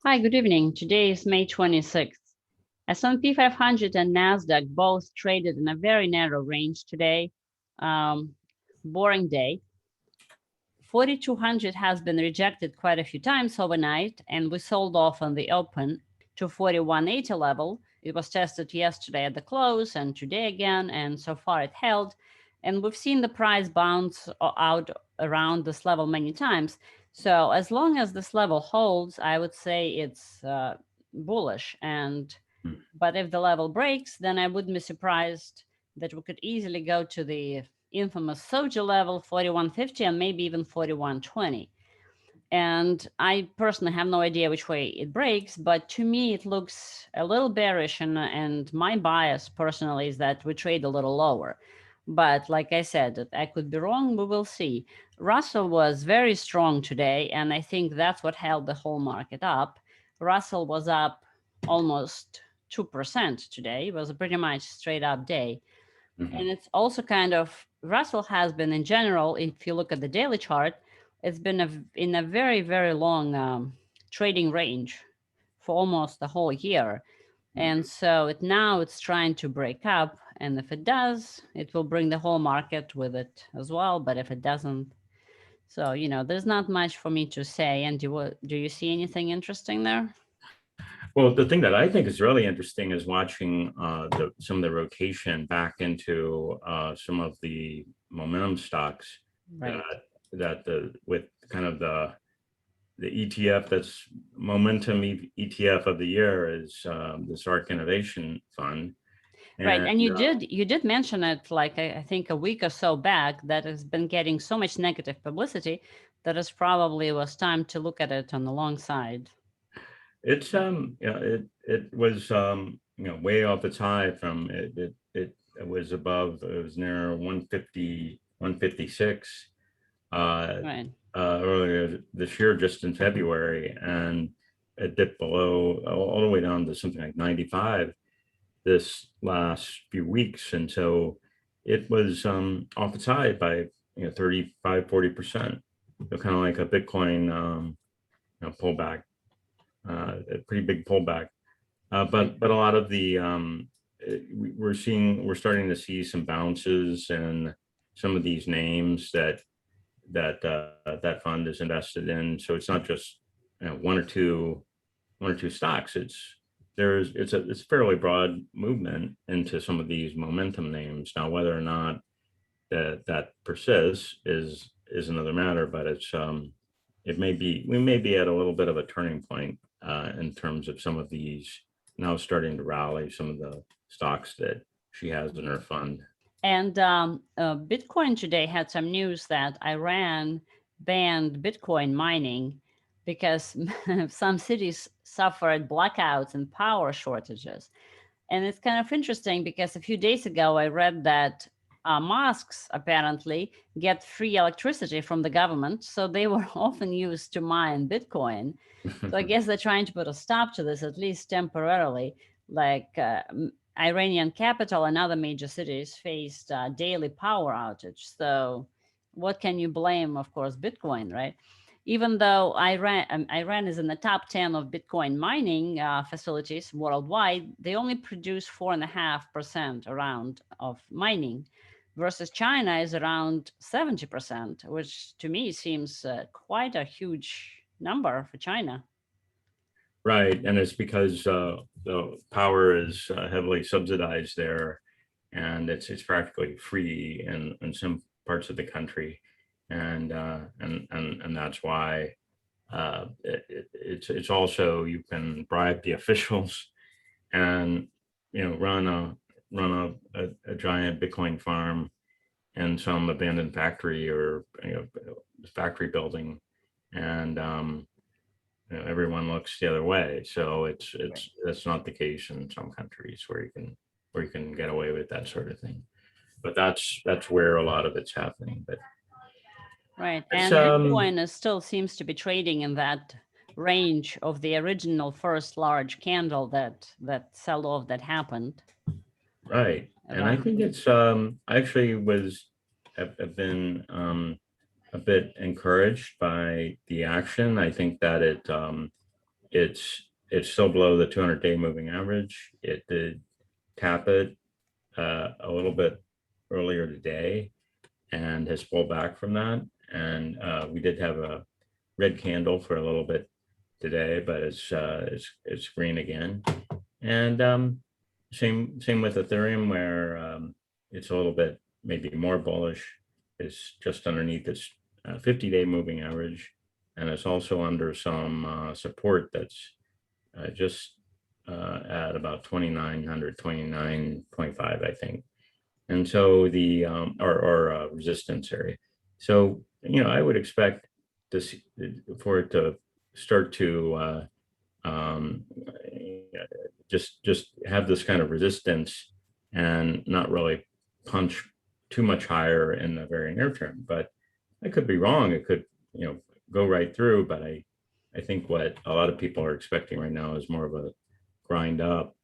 Hi, good evening. Today is May 26th. S&P 500 and NASDAQ both traded in a very narrow range today. Boring day. 4,200 has been rejected quite a few times overnight, and we sold off on the open to 4180 level. It was tested yesterday at the close and today again, and so far it held. And we've seen the price bounce out around this level many times. So as long as this level holds, I would say it's bullish. But if the level breaks, then I wouldn't be surprised that we could easily go to the infamous SOJA level, 4150, and maybe even 4120. And I personally have no idea which way it breaks, but to me, it looks a little bearish. And my bias personally is that we trade a little lower. But like I said, I could be wrong. We will see. Russell was very strong today, and I think that's what held the whole market up. Russell was up almost 2% today. It was a pretty much straight up day. And it's also kind of, Russell has been in general, if you look at the daily chart, it's been in a very, very long trading range for almost the whole year. And so now it's trying to break up. And if it does, it will bring the whole market with it as well. But if it doesn't, so, there's not much for me to say. And do you see anything interesting there? Well, the thing that I think is really interesting is watching some of the rotation back into some of the momentum stocks, Right. with kind of the ETF that's momentum ETF of the year is the ARK Innovation Fund. Right, and you did mention it like I think a week or so back that has been getting so much negative publicity that it probably was time to look at it on the long side. It's it was way off its high from it was above, it was near 150 156 Right. earlier this year, just in February, and it dipped below all the way down to something like 95 this last few weeks, and so it was off its high by 35-40%, kind of like a Bitcoin pullback, a pretty big pullback. But a lot of the we're starting to see some bounces in some of these names that fund is invested in. So it's not just one or two stocks. It's a fairly broad movement into some of these momentum names. Now, whether or not that persists is another matter, but we may be at a little bit of a turning point in terms of some of these now starting to rally, some of the stocks that she has in her fund. And Bitcoin today had some news that Iran banned Bitcoin mining because some cities suffered blackouts and power shortages. And it's kind of interesting because a few days ago, I read that mosques apparently get free electricity from the government. So they were often used to mine Bitcoin. So I guess they're trying to put a stop to this, at least temporarily. Like Iranian capital and other major cities faced daily power outage. So what can you blame? Of course, Bitcoin, right? Even though Iran is in the top 10 of Bitcoin mining facilities worldwide, they only produce 4.5% around of mining, versus China is around 70%, which to me seems quite a huge number for China. Right, and it's because the power is heavily subsidized there, and it's practically free in some parts of the country, and that's why it's also, you can bribe the officials and run a giant Bitcoin farm in some abandoned factory or factory building, and everyone looks the other way. So that's not the case in some countries where you can get away with that sort of thing. But that's where a lot of it's happening. But right, and Bitcoin still seems to be trading in that range of the original first large candle that sell-off that happened. Right, and I think it's actually have been a bit encouraged by the action. I think that it's still below the 200-day moving average. It did tap it a little bit earlier today and has pulled back from that. And we did have a red candle for a little bit today, but it's green again. And same with Ethereum, where it's a little bit maybe more bullish. It's just underneath its 50-day moving average, and it's also under some support that's just at about 2,900, 29.25, I think. And so the or resistance area. So I would expect this for it to start to just have this kind of resistance and not really punch too much higher in the very near term. But I could be wrong. It could go right through. But I think what a lot of people are expecting right now is more of a grind up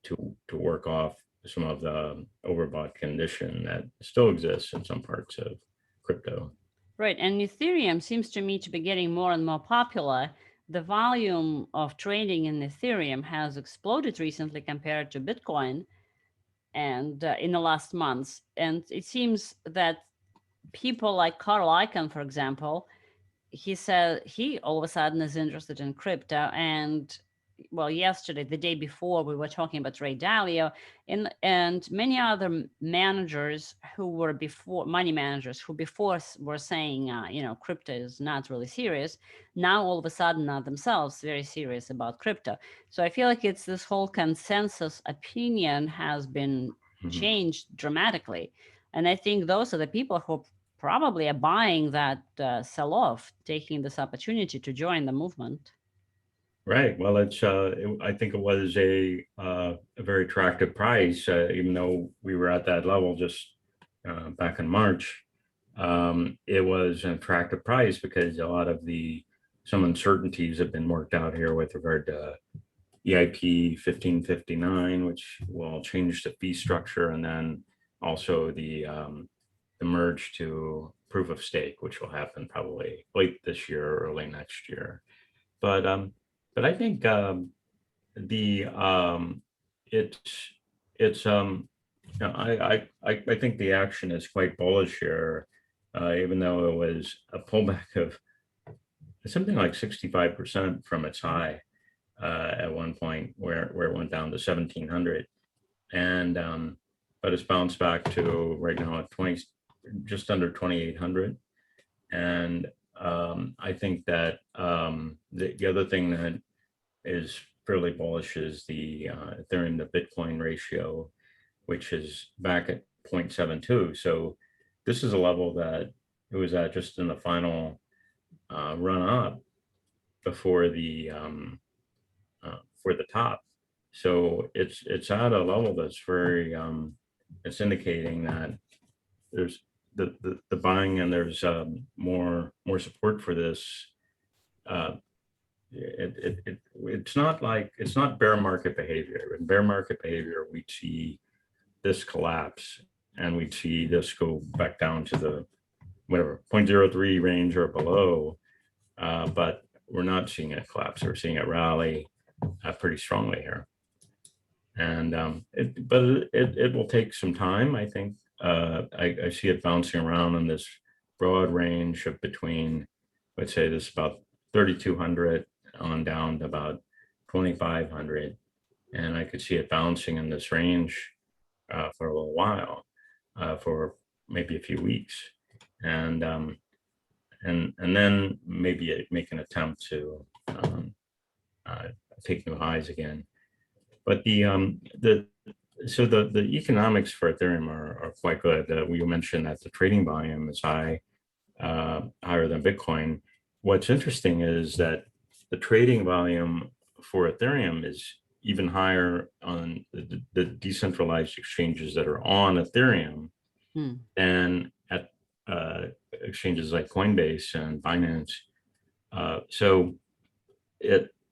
to work off some of the overbought condition that still exists in some parts of crypto. Right. And Ethereum seems to me to be getting more and more popular. The volume of trading in Ethereum has exploded recently compared to Bitcoin and in the last months. And it seems that people like Carl Icahn, for example, he said he all of a sudden is interested in crypto. And well, yesterday, the day before, we were talking about Ray Dalio and many other managers who were before, money managers who before were saying, crypto is not really serious. Now, all of a sudden, are themselves very serious about crypto. So I feel like it's this whole consensus opinion has been changed dramatically. And I think those are the people who probably are buying that sell-off, taking this opportunity to join the movement. Right. Well, I think it was a very attractive price, even though we were at that level just back in March. It was an attractive price because a lot of some uncertainties have been worked out here with regard to EIP 1559, which will change the fee structure, and then also the merge to proof of stake, which will happen probably late this year or early next year. But I think I think the action is quite bullish here, even though it was a pullback of something like 65% from its high at one point, where it went down to 1,700, and but it's bounced back to right now at just under 2,800, and I think that the other thing that is fairly bullish is the Ethereum to Bitcoin ratio, which is back at 0.72. So this is a level that it was at just in the final run up before the for the top. So it's at a level that's very it's indicating that there's the buying, and there's more support for this. It's not bear market behavior. In bear market behavior, we see this collapse, and we see this go back down to the 0.03 range or below. But we're not seeing it collapse. We're seeing it rally pretty strongly here, and it will take some time, I think. I see it bouncing around in this broad range of between, let's say, this about 3,200 on down to about 2,500, and I could see it bouncing in this range for a little while, for maybe a few weeks, and then maybe make an attempt to take new highs again. But the economics for Ethereum are quite good. We mentioned that the trading volume is higher than Bitcoin. What's interesting is that the trading volume for Ethereum is even higher on the decentralized exchanges that are on Ethereum than at exchanges like Coinbase and Binance. So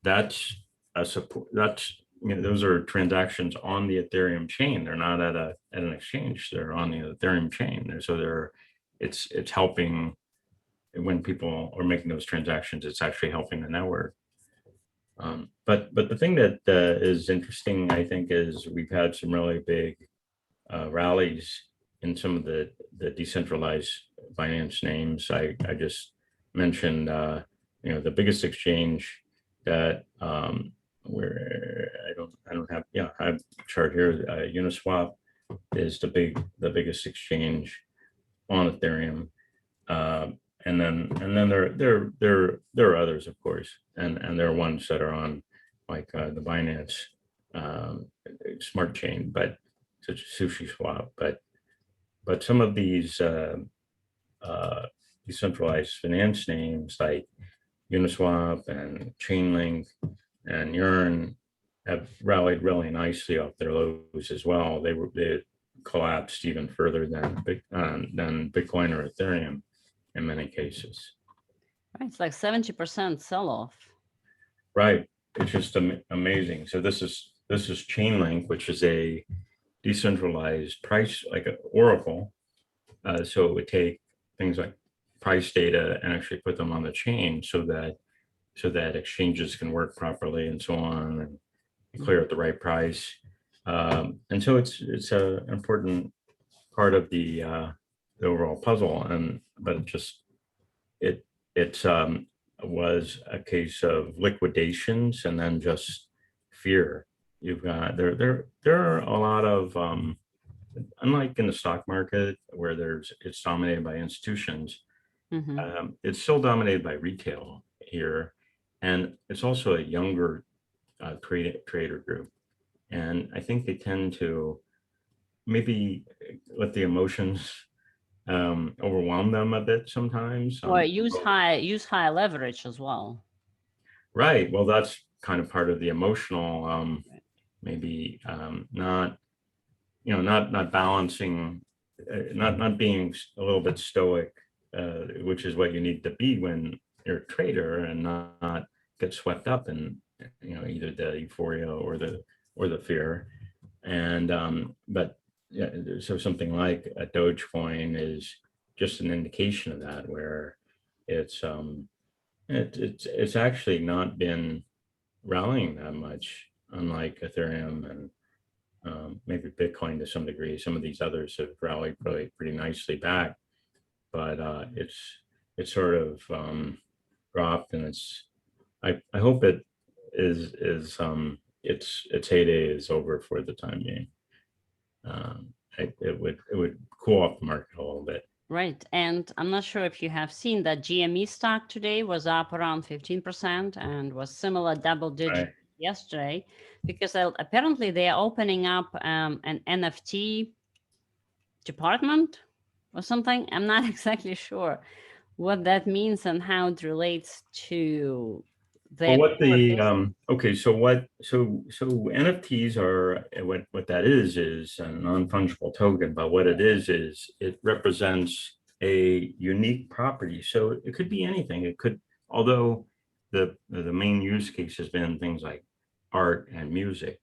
that's a support. Those are transactions on the Ethereum chain. They're not at an exchange. They're on the Ethereum chain. So it's helping when people are making those transactions. It's actually helping the network. but the thing that is interesting, I think, is we've had some really big rallies in some of the decentralized finance names. I just mentioned, the biggest exchange that where I don't have, yeah, I have a chart here. Uniswap is the biggest exchange on Ethereum. And then there are others, of course, and there are ones that are on like the Binance smart chain, but such as SushiSwap, but some of these decentralized finance names like Uniswap and ChainLink and Yearn have rallied really nicely off their lows as well. They collapsed even further than Bitcoin or Ethereum in many cases. Right, it's like 70% sell-off. Right, it's just amazing. So this is ChainLink, which is a decentralized price, like an Oracle. So it would take things like price data and actually put them on the chain so that exchanges can work properly and so on, and clear at the right price. And so it's an important part of the overall puzzle. But it was a case of liquidations and then just fear. You've got there are a lot of unlike in the stock market where it's dominated by institutions. It's still dominated by retail here, and it's also a younger trader group, and I think they tend to maybe let the emotions overwhelm them a bit sometimes. Or use high leverage as well. Right. Well, that's kind of part of the emotional, maybe not balancing, not being a little bit stoic, which is what you need to be when you're a trader, and not get swept up in either the euphoria or the fear. And but yeah, so something like a Dogecoin is just an indication of that, where it's actually not been rallying that much, unlike Ethereum and maybe Bitcoin to some degree. Some of these others have rallied really pretty nicely back, but it's sort of dropped, and I hope it is its heyday is over for the time being. It would cool off the market a little bit. Right, and I'm not sure if you have seen that GME stock today was up around 15% and was similar double digit yesterday, because apparently they are opening up an NFT department or something. I'm not exactly sure what that means and how it relates to their okay, so NFTs are, what that is a non-fungible token, but what it is it represents a unique property. So it could be anything. It could, although the main use case has been things like art and music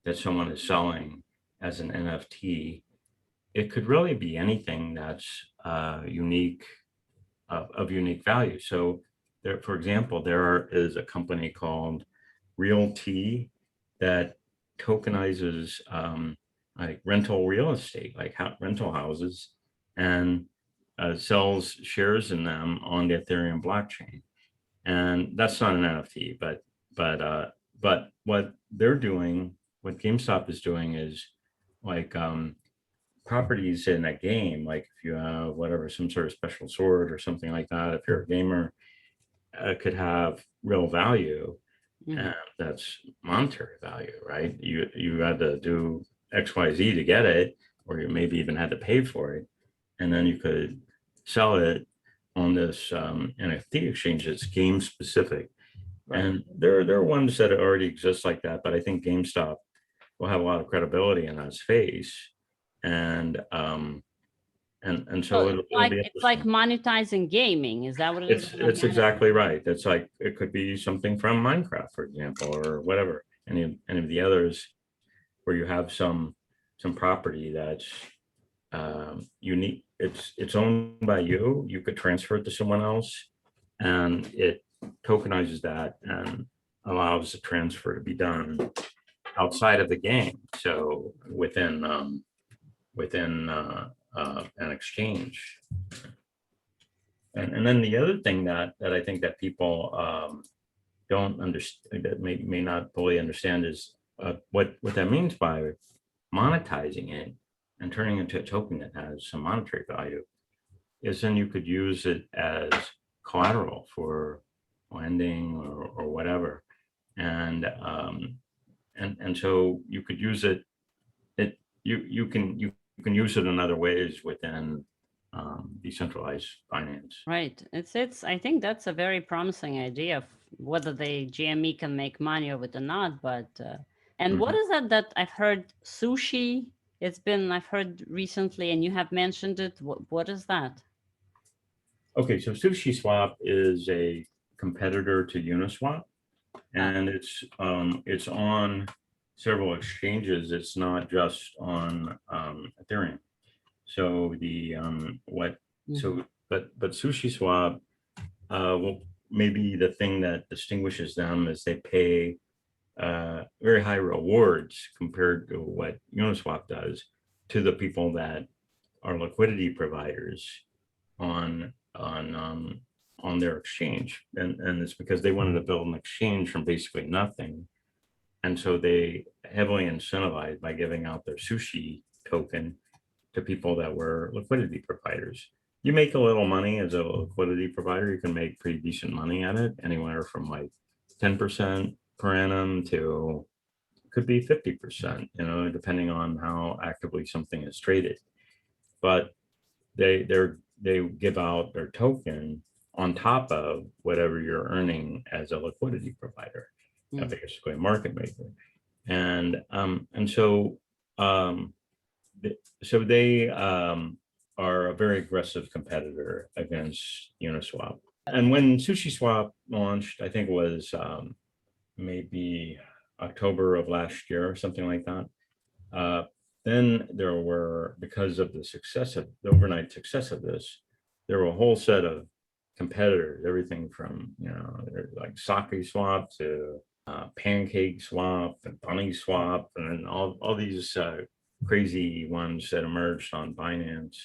that someone is selling as an NFT, it could really be anything that's unique, of unique value. So there, for example, there is a company called Realty that tokenizes like rental real estate, like rental houses, and sells shares in them on the Ethereum blockchain. And that's not an NFT, but what they're doing, what GameStop is doing, is like properties in a game. Like if you have whatever, some sort of special sword or something like that, if you're a gamer, could have real value, and that's monetary value, right? You had to do XYZ to get it, or you maybe even had to pay for it, and then you could sell it on this NFT exchange that's game specific. Right. And there are ones that already exist like that, but I think GameStop will have a lot of credibility in that space, and so it'll be it's like monetizing gaming. Is that what it is? It's exactly right. It's like, it could be something from Minecraft, for example, or whatever, any of the others, where you have some property that's unique. It's owned by you could transfer it to someone else, and it tokenizes that, allows the transfer to be done outside of the game. So within an exchange. And then the other thing that I think that people don't understand, that may not fully understand, is what that means by monetizing it and turning it into a token that has some monetary value, is then you could use it as collateral for lending or whatever. And so you could use it, you can use it in other ways within decentralized finance. Right. It's I think that's a very promising idea of whether the GME can make money of it or not. But and what is that I've heard? Sushi. I've heard recently, and you have mentioned it. What is that? Okay, so SushiSwap is a competitor to Uniswap, and it's on several exchanges. It's not just on Ethereum. So but SushiSwap, well, maybe the thing that distinguishes them is they pay very high rewards compared to what Uniswap does to the people that are liquidity providers on their exchange, and it's because they wanted to build an exchange from basically nothing, and so they heavily incentivized by giving out their sushi token to people that were liquidity providers. You make a little money as a liquidity provider. You can make pretty decent money at it, anywhere from like 10% per annum to could be 50%, depending on how actively something is traded. But they give out their token on top of whatever you're earning as a liquidity provider, basically a market maker. And so they are a very aggressive competitor against Uniswap. And when SushiSwap launched, I think it was maybe October of last year or something like that. Then there were, because of the overnight success of this, there were a whole set of competitors, everything from, like Sake Swap to Pancake Swap and Bunny Swap, and all these crazy ones that emerged on Binance,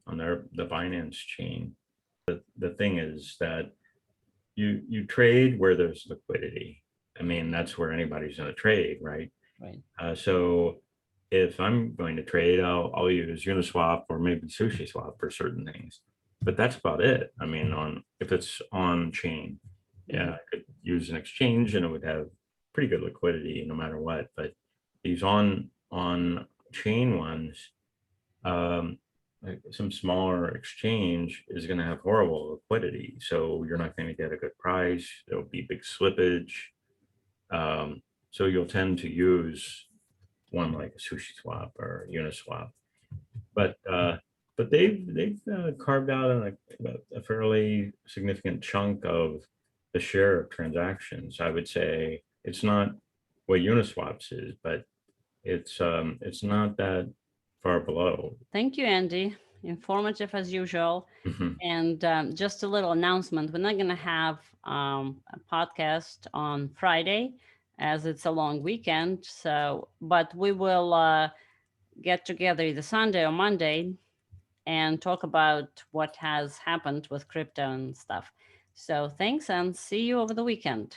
on the Binance chain. The thing is that you trade where there's liquidity. I mean, that's where anybody's going to trade, right? Right. So if I'm going to trade, I'll use Uniswap or maybe SushiSwap for certain things, but that's about it. I mean, if it's on chain, I could use an exchange and it would have pretty good liquidity no matter what. But these on chain ones, like some smaller exchange is going to have horrible liquidity, so you're not going to get a good price. There'll be big slippage. So you'll tend to use one like a SushiSwap or Uniswap, but they've carved out a fairly significant chunk of the share of transactions. I would say it's not what Uniswap's is, but it's not that far below. Thank you, Andy. Informative as usual. And just a little announcement: we're not going to have a podcast on Friday, as it's a long weekend. But we will get together either Sunday or Monday and talk about what has happened with crypto and stuff. So thanks, and see you over the weekend.